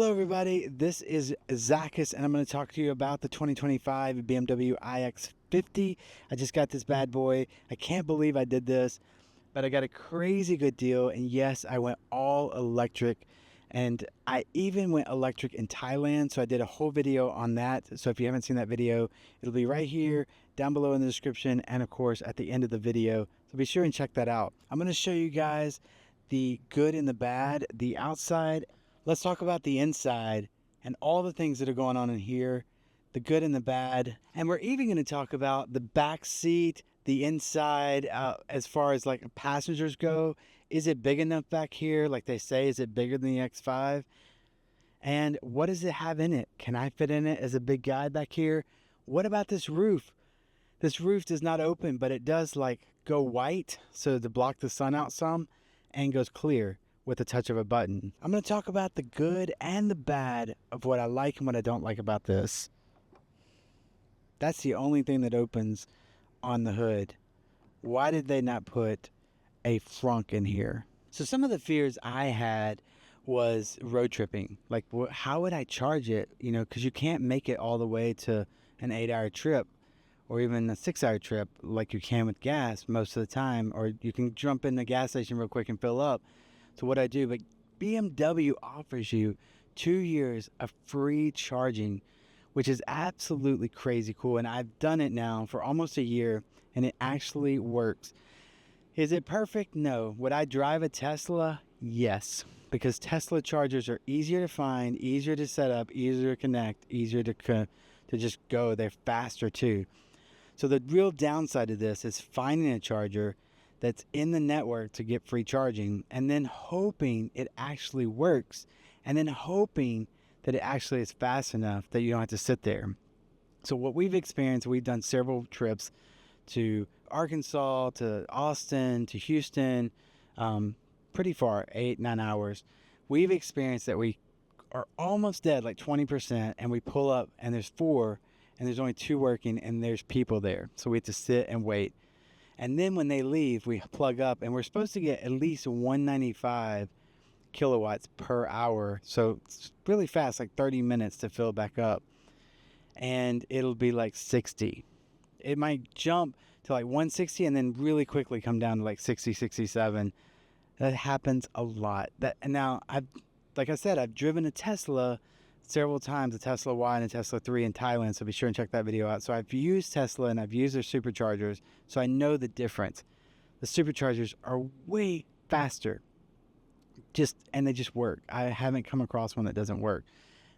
Hello everybody, this is Zachus and I'm going to talk to you about the 2025 BMW iX50. I just got this bad boy. I can't believe I did this, but I got a crazy good deal, and yes, I went all electric, and I even went electric in Thailand, so I did a whole video on that. So if you haven't seen that video, it'll be right here down below in the description and of course at the end of the video, so be sure and check that out. I'm going to show you guys the good and the bad, the outside. Let's talk about the inside and all the things that are going on in here, the good and the bad. And we're even going to talk about the back seat, the inside, as far as like passengers go. Is it big enough back here? Like they say, is it bigger than the X5? And what does it have in it? Can I fit in it as a big guy back here? What about this roof? This roof does not open, but it does like go white, so to block the sun out some, and goes clear with the touch of a button. I'm going to talk about the good and the bad of what I like and what I don't like about this. That's the only thing that opens on the hood. Why did they not put a frunk in here? So some of the fears I had was road tripping. Like, how would I charge it? You know, because you can't make it all the way to an 8-hour trip or even a 6-hour trip like you can with gas most of the time, or you can jump in the gas station real quick and fill up. So what I do, but BMW offers you 2 years of free charging, which is absolutely crazy cool. And I've done it now for almost a year, and it actually works. Is it perfect? No. Would I drive a Tesla? Yes, because Tesla chargers are easier to find, easier to set up, easier to connect, easier to just go. They're faster too. So the real downside of this is finding a charger that's in the network to get free charging, and then hoping it actually works, and then hoping that it actually is fast enough that you don't have to sit there. So what we've experienced, we've done several trips to Arkansas, to Austin, to Houston, pretty far, 8-9 hours. We've experienced that we are almost dead, like 20%, and we pull up and there's 4 and there's only 2 working and there's people there. So we have to sit and wait. And then when they leave, we plug up, and we're supposed to get at least 195 kilowatts per hour. So it's really fast, like 30 minutes to fill back up. And it'll be like 60. It might jump to like 160 and then really quickly come down to like 60, 67. That happens a lot. And now, like I said, I've driven a Tesla several times, a Tesla Y and a Tesla 3 in Thailand, so be sure and check that video out. So I've used Tesla and I've used their superchargers, so I know the difference. The superchargers are way faster, and they just work. I haven't come across one that doesn't work.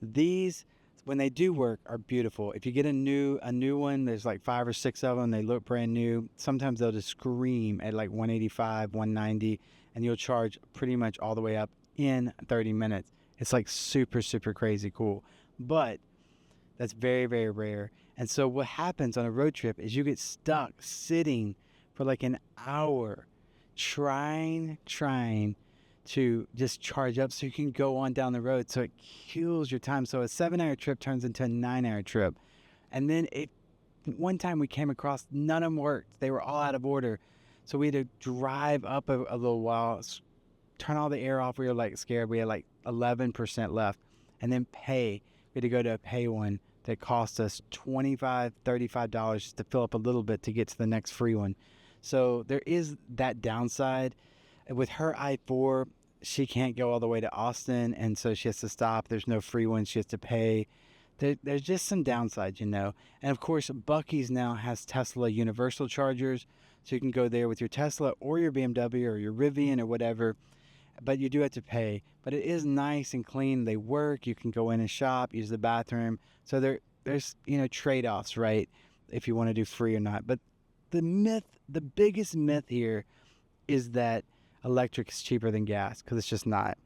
These, when they do work, are beautiful. If you get a new one, there's like 5 or 6 of them, they look brand new. Sometimes they'll just scream at like 185, 190, and you'll charge pretty much all the way up in 30 minutes. It's like super, super crazy cool. But that's very, very rare. And so what happens on a road trip is you get stuck sitting for like an hour trying to just charge up so you can go on down the road. So it kills your time. So a 7-hour trip turns into a 9-hour trip. And then one time we came across, none of them worked. They were all out of order. So we had to drive up a little while, turn all the air off. We were like scared. We had like 11% left, and then pay. We had to go to a pay one that cost us $25, $35 just to fill up a little bit to get to the next free one. So there is that downside. With her i4, she can't go all the way to Austin, and so she has to stop. There's no free one. She has to pay. There's just some downsides, you know. And of course, Buc-ee's now has Tesla universal chargers, so you can go there with your Tesla or your BMW or your Rivian or whatever, but you do have to pay. But it is nice and clean. They work. You can go in and shop, use the bathroom. So there's trade-offs, right, if you want to do free or not. But the biggest myth here is that electric is cheaper than gas, because it's just not.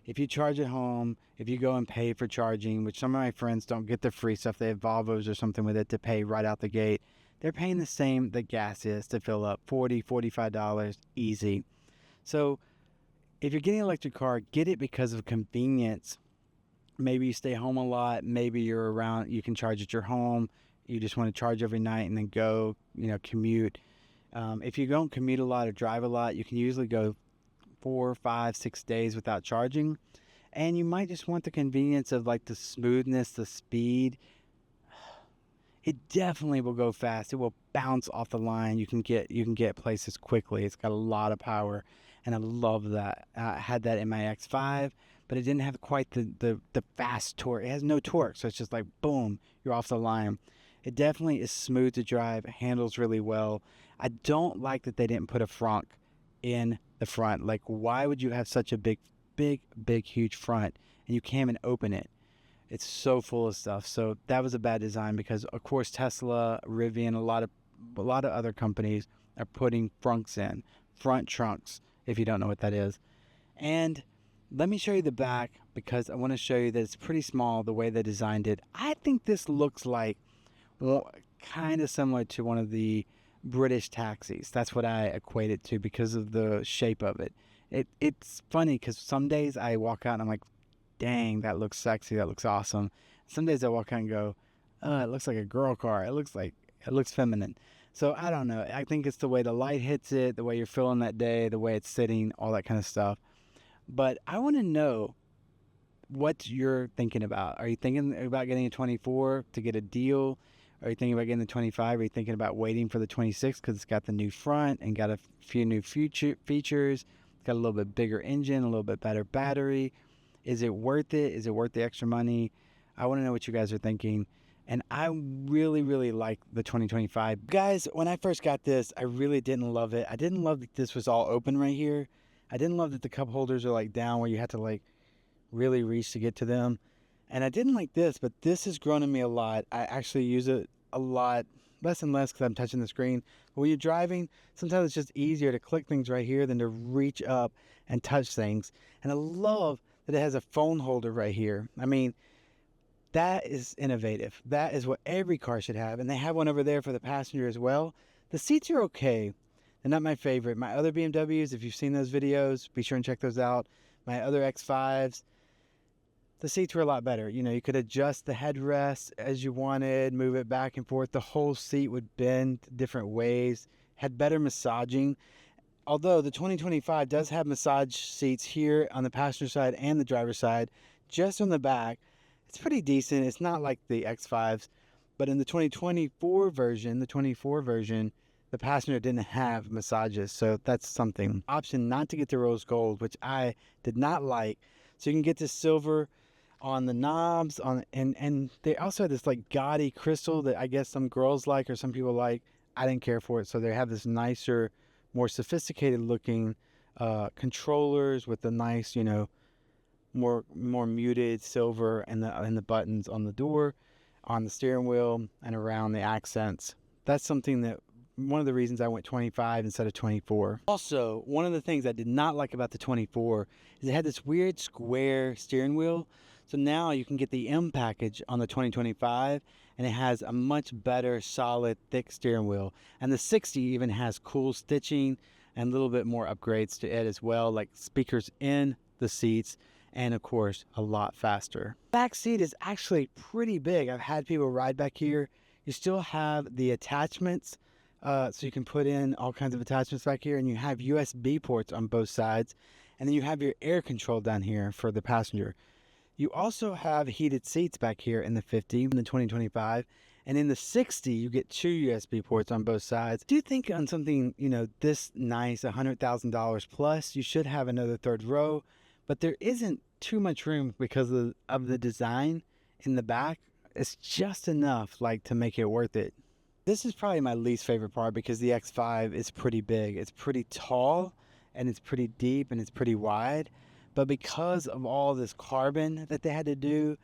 If you charge at home, if you go and pay for charging, which some of my friends don't get the free stuff, they have Volvos or something with it to pay right out the gate, they're paying the same that gas is to fill up, $40, $45 easy. So if you're getting an electric car, get it because of convenience. Maybe you stay home a lot. Maybe you're around, you can charge at your home. You just want to charge every night and then go, commute. If you don't commute a lot or drive a lot, you can usually go 4, 5, 6 days without charging. And you might just want the convenience of like the smoothness, the speed. It definitely will go fast. It will bounce off the line. You can get places quickly. It's got a lot of power, and I love that. I had that in my X5, but it didn't have quite the fast torque. It has no torque, so it's just like boom, you're off the line. It definitely is smooth to drive. Handles really well. I don't like that they didn't put a frunk in the front. Like, why would you have such a big, huge front and you can't even open it? It's so full of stuff. So that was a bad design because, of course, Tesla, Rivian, a lot of other companies are putting frunks in, front trunks, if you don't know what that is. And let me show you the back because I want to show you that it's pretty small the way they designed it. I think this looks like, well, kind of similar to one of the British taxis. That's what I equate it to because of the shape of it. It's funny because some days I walk out and I'm like, dang, that looks sexy, that looks awesome. Some days I walk out and go, oh, it looks like a girl car. It looks feminine. So I don't know. I think it's the way the light hits it, the way you're feeling that day, the way it's sitting, all that kind of stuff. But I want to know what you're thinking about. Are you thinking about getting a 24 to get a deal? Are you thinking about getting the 25? Are you thinking about waiting for the 26 because it's got the new front and got a few new features? It's got a little bit bigger engine, a little bit better battery. Is it worth it? Is it worth the extra money? I want to know what you guys are thinking. And I really, really like the 2025. Guys, when I first got this, I really didn't love it. I didn't love that this was all open right here. I didn't love that the cup holders are like down where you had to like really reach to get to them. And I didn't like this, but this has grown on me a lot. I actually use it a lot, less and less because I'm touching the screen. But when you're driving, sometimes it's just easier to click things right here than to reach up and touch things. And I love that it has a phone holder right here. I mean, that is innovative. That is what every car should have. And they have one over there for the passenger as well. The seats are okay. They're not my favorite. My other BMWs, if you've seen those videos, be sure and check those out. My other X5s, the seats were a lot better. You know, you could adjust the headrest as you wanted, move it back and forth. The whole seat would bend different ways, had better massaging. Although the 2025 does have massage seats here on the passenger side and the driver's side, just on the back. It's pretty decent. It's not like the X5s, but in the 2024 version, the passenger didn't have massages, so that's something. Option not to get the rose gold, which I did not like. So you can get this silver on the knobs, and they also had this like gaudy crystal that I guess some girls like or some people like. I didn't care for it, so they have this nicer, more sophisticated looking controllers with the nice, you know, more muted silver and the buttons on the door, on the steering wheel, and around the accents. That's something that one of the reasons I went 25 instead of 24. Also, one of the things I did not like about the 24 is it had this weird square steering wheel. So now you can get the M package on the 2025 and it has a much better solid thick steering wheel. And the 60 even has cool stitching and a little bit more upgrades to it as well, like speakers in the seats, and of course a lot faster. Back seat is actually pretty big. I've had people ride back here. You still have the attachments, so you can put in all kinds of attachments back here, and you have USB ports on both sides, and then you have your air control down here for the passenger. You also have heated seats back here in the 50, in the 2025, and in the 60 you get 2 USB ports on both sides. Do you think on something, you know, this nice, $100,000 plus, you should have another third row, but there isn't too much room because of the design in the back. It's just enough like to make it worth it. This is probably my least favorite part because the X5 is pretty big. It's pretty tall and it's pretty deep and it's pretty wide. But because of all this carbon that they had to do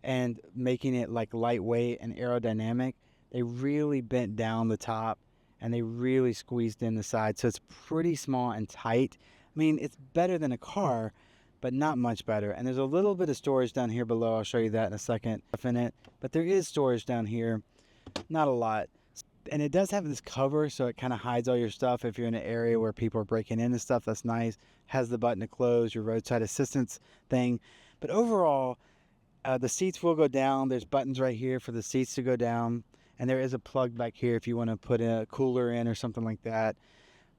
and making it like lightweight and aerodynamic, they really bent down the top and they really squeezed in the side. So it's pretty small and tight. I mean, it's better than a car, but not much better. And there's a little bit of storage down here below. I'll show you that in a second. But there is storage down here, not a lot. And it does have this cover, so it kind of hides all your stuff if you're in an area where people are breaking in and stuff. That's nice. Has the button to close, your roadside assistance thing. But overall, the seats will go down. There's buttons right here for the seats to go down. And there is a plug back here if you want to put a cooler in or something like that.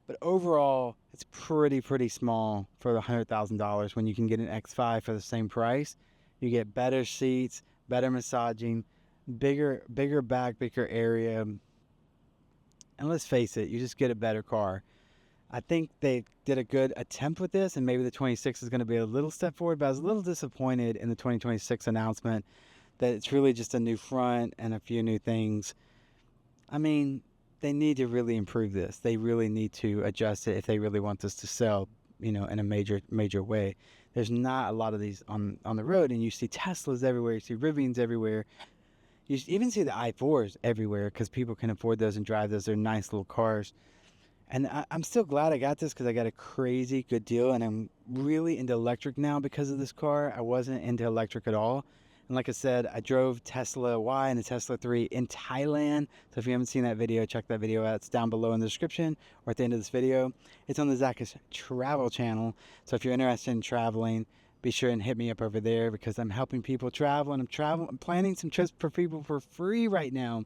But overall, it's pretty small for the $100,000 when you can get an X5 for the same price. You get better seats, better massaging, bigger back, bigger area, and let's face it, you just get a better car. I think they did a good attempt with this, and maybe the 26 is going to be a little step forward, but I was a little disappointed in the 2026 announcement that it's really just a new front and a few new things. I mean, they need to really improve this. They really need to adjust it if they really want this to sell, in a major way. There's not a lot of these on the road, and you see Teslas everywhere, you see Rivians everywhere. You even see the i4s everywhere because people can afford those and drive those. They're nice little cars. And I'm still glad I got this because I got a crazy good deal, and I'm really into electric now because of this car. I wasn't into electric at all. And like I said, I drove Tesla Y and the Tesla 3 in Thailand. So if you haven't seen that video, check that video out. It's down below in the description or at the end of this video. It's on the Zach's Travel channel. So if you're interested in traveling, be sure and hit me up over there because I'm helping people travel, and I'm planning some trips for people for free right now.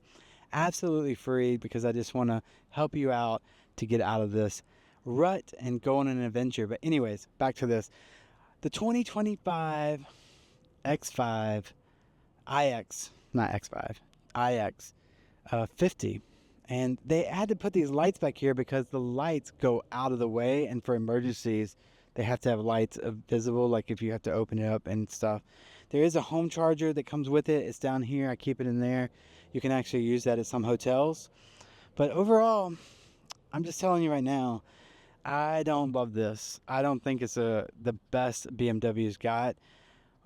Absolutely free, because I just want to help you out to get out of this rut and go on an adventure. But anyways, back to this. The 2025 X5 iX, not X5, iX 50. And they had to put these lights back here because the lights go out of the way, and for emergencies, they have to have lights visible, like if you have to open it up and stuff. There is a home charger that comes with it. It's down here. I keep it in there. You can actually use that at some hotels. But overall, I'm just telling you right now, I don't love this. I don't think it's the best BMW's got.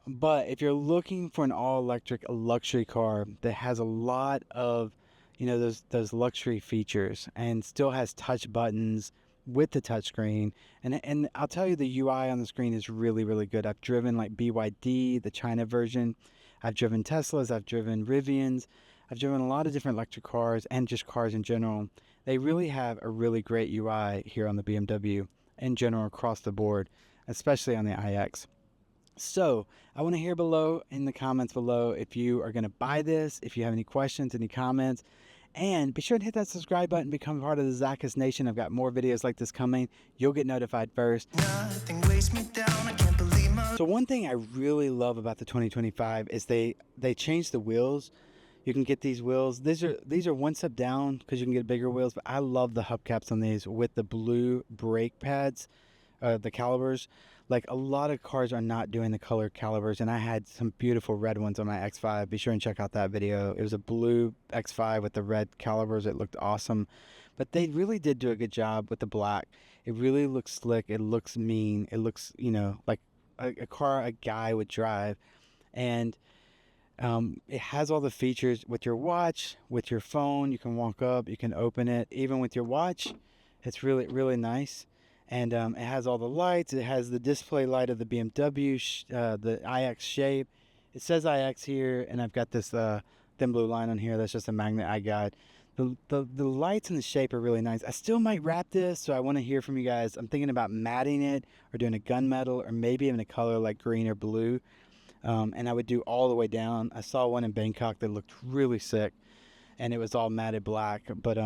But if you're looking for an all-electric luxury car that has a lot of, those luxury features and still has touch buttons with the touchscreen, and I'll tell you, the UI on the screen is really good. I've driven like BYD, the China version. I've driven Teslas. I've driven Rivians. I've driven a lot of different electric cars and just cars in general. They really have a really great UI here on the BMW in general across the board, especially on the iX. So I want to hear below in the comments below if you are going to buy this, if you have any questions, any comments, and be sure to hit that subscribe button, become part of the Zachus Nation. I've got more videos like this coming. You'll get notified first. Nothing weighs me down. I can't believe So one thing I really love about the 2025 is they changed the wheels. You can get these wheels. These are one step down because you can get bigger wheels, but I love the hubcaps on these with the blue brake pads, the calipers. Like, a lot of cars are not doing the color calipers, and I had some beautiful red ones on my X5. Be sure and check out that video. It was a blue X5 with the red calipers. It looked awesome, but they really did do a good job with the black. It really looks slick. It looks mean. It looks, like a car a guy would drive, and it has all the features with your watch, with your phone. You can walk up, you can open it, even with your watch. It's really nice. And it has all the lights. It has the display light of the BMW, the iX shape. It says iX here, and I've got this thin blue line on here. That's just a magnet I got. The lights and the shape are really nice. I still might wrap this, so I want to hear from you guys. I'm thinking about matting it or doing a gunmetal or maybe even a color like green or blue. And I would do all the way down. I saw one in Bangkok that looked really sick, and it was all matted black. But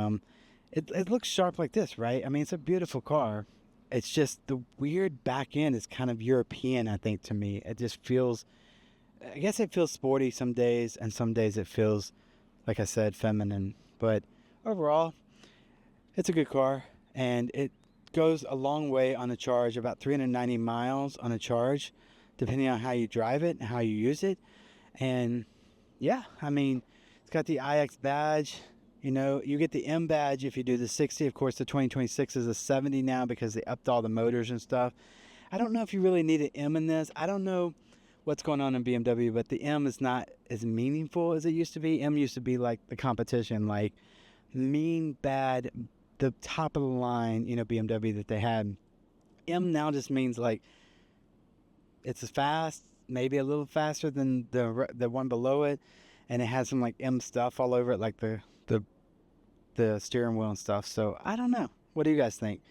it looks sharp like this, right? I mean, it's a beautiful car. It's just the weird back end is kind of European, I think, to me. It just feels, I guess it feels sporty some days, and some days it feels, like I said, feminine. But overall, it's a good car, and it goes a long way on a charge, about 390 miles on a charge, depending on how you drive it and how you use it. And yeah, I mean, it's got the iX badge. You get the M badge if you do the 60. Of course, the 2026 is a 70 now because they upped all the motors and stuff. I don't know if you really need an M in this. I don't know what's going on in BMW, but the M is not as meaningful as it used to be. M used to be like the competition, like mean, bad, the top of the line, BMW that they had. M now just means like it's fast, maybe a little faster than the one below it, and it has some like M stuff all over it, like the steering wheel and stuff. So I don't know. What do you guys think?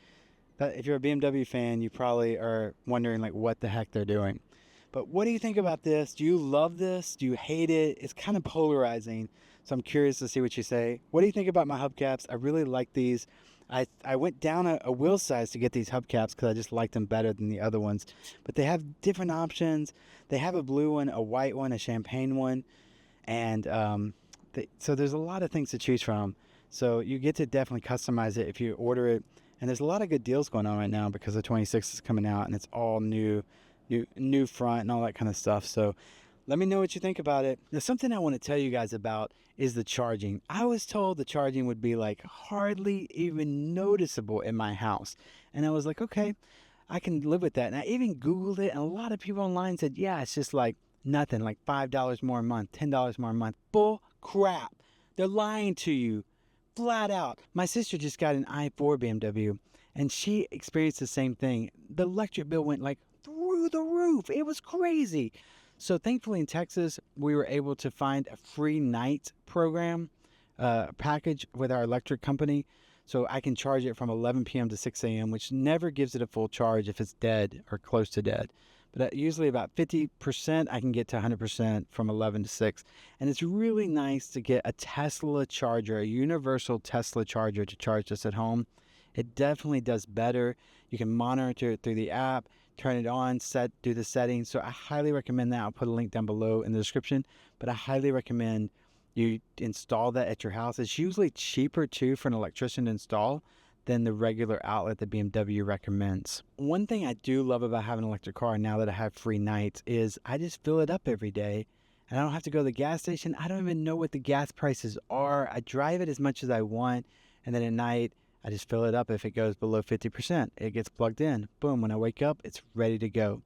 If you're a BMW fan, you probably are wondering like what the heck they're doing. But what do you think about this? Do you love this? Do you hate it? It's kind of polarizing. So I'm curious to see what you say. What do you think about my hubcaps? I really like these. I went down a wheel size to get these hubcaps because I just liked them better than the other ones. But they have different options. They have a blue one, a white one, a champagne one, and so there's a lot of things to choose from. So you get to definitely customize it if you order it. And there's a lot of good deals going on right now because the 26 is coming out and it's all new front and all that kind of stuff. So let me know what you think about it. Now, something I want to tell you guys about is the charging. I was told the charging would be like hardly even noticeable in my house. And I was like, okay, I can live with that. And I even Googled it, and a lot of people online said, yeah, it's just like nothing, like $5 more a month, $10 more a month. Bull crap. They're lying to you flat out. My sister just got an i4 BMW, and she experienced the same thing. The electric bill went like through the roof. It was crazy. So thankfully in Texas, we were able to find a free night program package with our electric company. So I can charge it from 11 p.m. to 6 a.m., which never gives it a full charge if it's dead or close to dead. But usually about 50%, I can get to 100% from 11 to 6. And it's really nice to get a Tesla charger, a universal Tesla charger to charge this at home. It definitely does better. You can monitor it through the app, turn it on, do the settings. So I highly recommend that. I'll put a link down below in the description. But I highly recommend you install that at your house. It's usually cheaper too for an electrician to install than the regular outlet that BMW recommends. One thing I do love about having an electric car now that I have free nights is I just fill it up every day and I don't have to go to the gas station. I don't even know what the gas prices are. I drive it as much as I want, and then at night I just fill it up. If it goes below 50%, it gets plugged in. Boom, when I wake up, it's ready to go.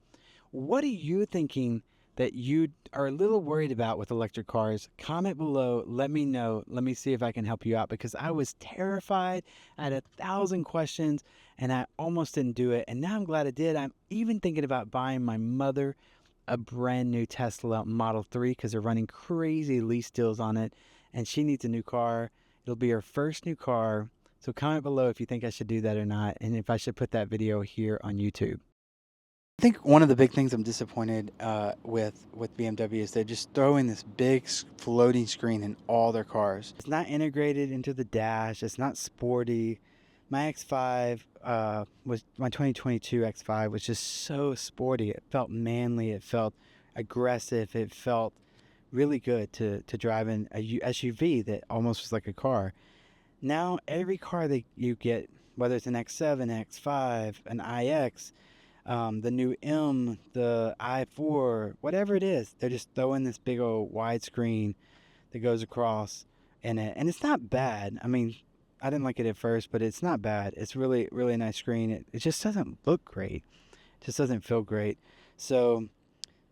What are you thinking that you are a little worried about with electric cars? Comment below. Let me know. Let me see if I can help you out, because I was terrified. I had 1,000 questions and I almost didn't do it. And now I'm glad I did. I'm even thinking about buying my mother a brand new Tesla Model 3 because they're running crazy lease deals on it. And she needs a new car. It'll be her first new car. So comment below if you think I should do that or not, and if I should put that video here on YouTube. I think one of the big things I'm disappointed with BMW is they're just throwing this big floating screen in all their cars. It's not integrated into the dash. It's not sporty. My X5 was my 2022 X5 was just so sporty. It felt manly. It felt aggressive. It felt really good to drive in a SUV that almost was like a car. Now every car that you get, whether it's an X7, X5, an iX, the new M, the i4, whatever it is, they're just throwing this big old widescreen that goes across in it. And it's not bad. I mean, I didn't like it at first, but it's not bad. It's really, really nice screen. It just doesn't look great. It just doesn't feel great. So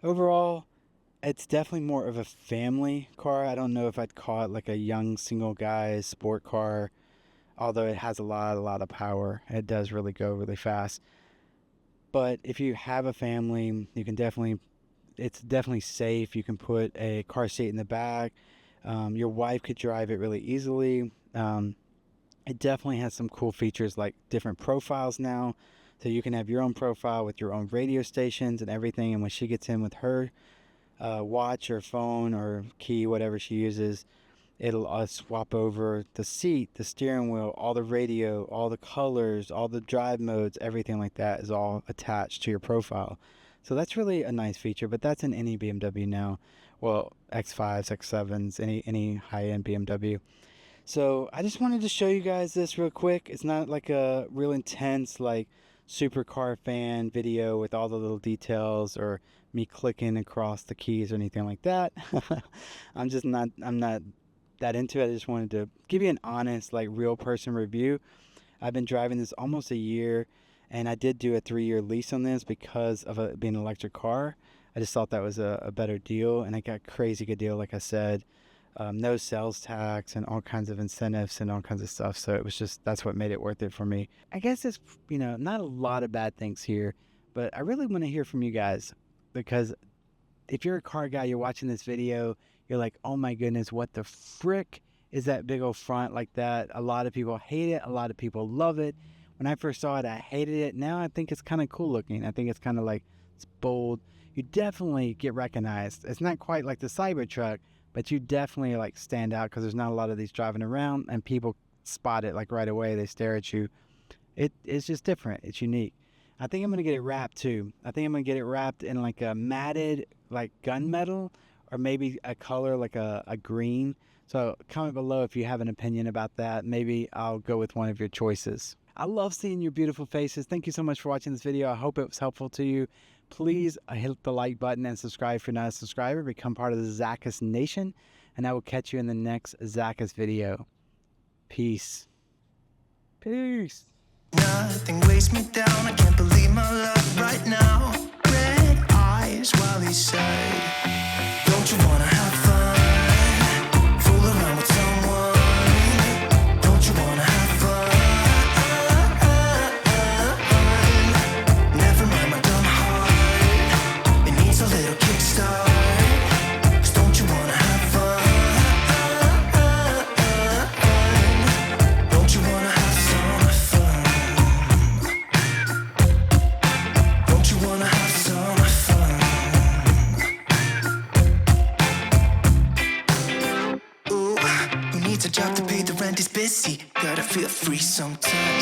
overall, it's definitely more of a family car. I don't know if I'd call it like a young single guy sport car, although it has a lot of power. It does really go really fast. But if you have a family, you can it's definitely safe. You can put a car seat in the back. Your wife could drive it really easily. It definitely has some cool features like different profiles now. So you can have your own profile with your own radio stations and everything. And when she gets in with her watch or phone or key, whatever she uses, it'll swap over the seat, the steering wheel, all the radio, all the colors, all the drive modes, everything like that is all attached to your profile. So that's really a nice feature, but that's in any BMW now. Well, X5s, X7s, any high-end BMW. So I just wanted to show you guys this real quick. It's not like a real intense like supercar fan video with all the little details or me clicking across the keys or anything like that. I'm not that into it. I just wanted to give you an honest, like, real person review. I've been driving this almost a year, and I did do a 3-year lease on this because of it being an electric car. I just thought that was a better deal, and I got a crazy good deal, like I said. No sales tax and all kinds of incentives and all kinds of stuff. So it was just, that's what made it worth it for me. I guess it's, not a lot of bad things here, but I really want to hear from you guys, because if you're a car guy, you're watching this video, you're like, oh my goodness, what the frick is that big old front like that? A lot of people hate it. A lot of people love it. When I first saw it, I hated it. Now I think it's kind of cool looking. I think it's kind of like, it's bold. You definitely get recognized. It's not quite like the Cybertruck, but you definitely like stand out because there's not a lot of these driving around, and people spot it like right away. They stare at you. It's just different. It's unique. I think I'm gonna get it wrapped too. I think I'm gonna get it wrapped in like a matted like gunmetal, or maybe a color like a green. So comment below if you have an opinion about that. Maybe I'll go with one of your choices. I love seeing your beautiful faces. Thank you so much for watching this video. I hope it was helpful to you. Please hit the like button and subscribe if you're not a subscriber. Become part of the Zachus Nation, and I will catch you in the next Zachus video. Peace. Peace. Nothing weighs me down. I can't believe my luck right now. Red eyes while he said, don't you wanna have fun? Fool around with someone. Don't you wanna have fun? Never mind my dumb heart. It needs a little kickstart. 'Cause don't you wanna have fun? Don't you wanna have some fun? Don't you wanna have some fun? Ooh, who needs a job to pay the rent is busy. Gotta feel free sometimes.